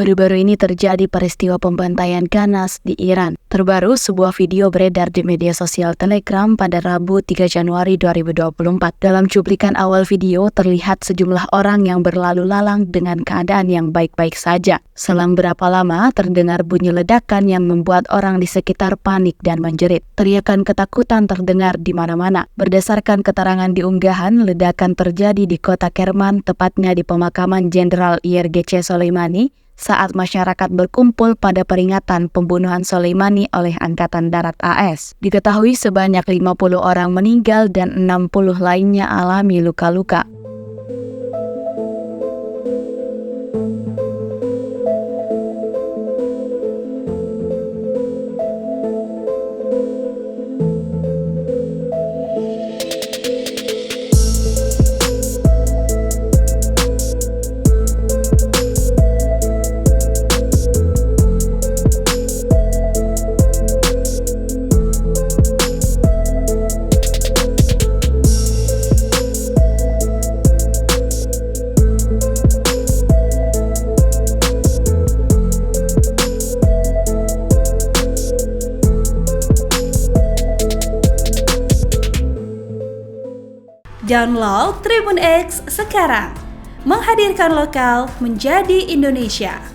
Baru-baru ini terjadi peristiwa pembantaian ganas di Iran. Terbaru, sebuah video beredar di media sosial Telegram pada Rabu 3 Januari 2024. Dalam cuplikan awal video, terlihat sejumlah orang yang berlalu lalang dengan keadaan yang baik-baik saja. Selang berapa lama, terdengar bunyi ledakan yang membuat orang di sekitar panik dan menjerit. Teriakan ketakutan terdengar di mana-mana. Berdasarkan keterangan di unggahan, ledakan terjadi di kota Kerman, tepatnya di pemakaman Jenderal IRGC Soleimani, saat masyarakat berkumpul pada peringatan pembunuhan Soleimani oleh Angkatan Darat AS. Diketahui sebanyak 50 orang meninggal dan 60 lainnya alami luka-luka. Download Tribun X sekarang, menghadirkan lokal menjadi Indonesia.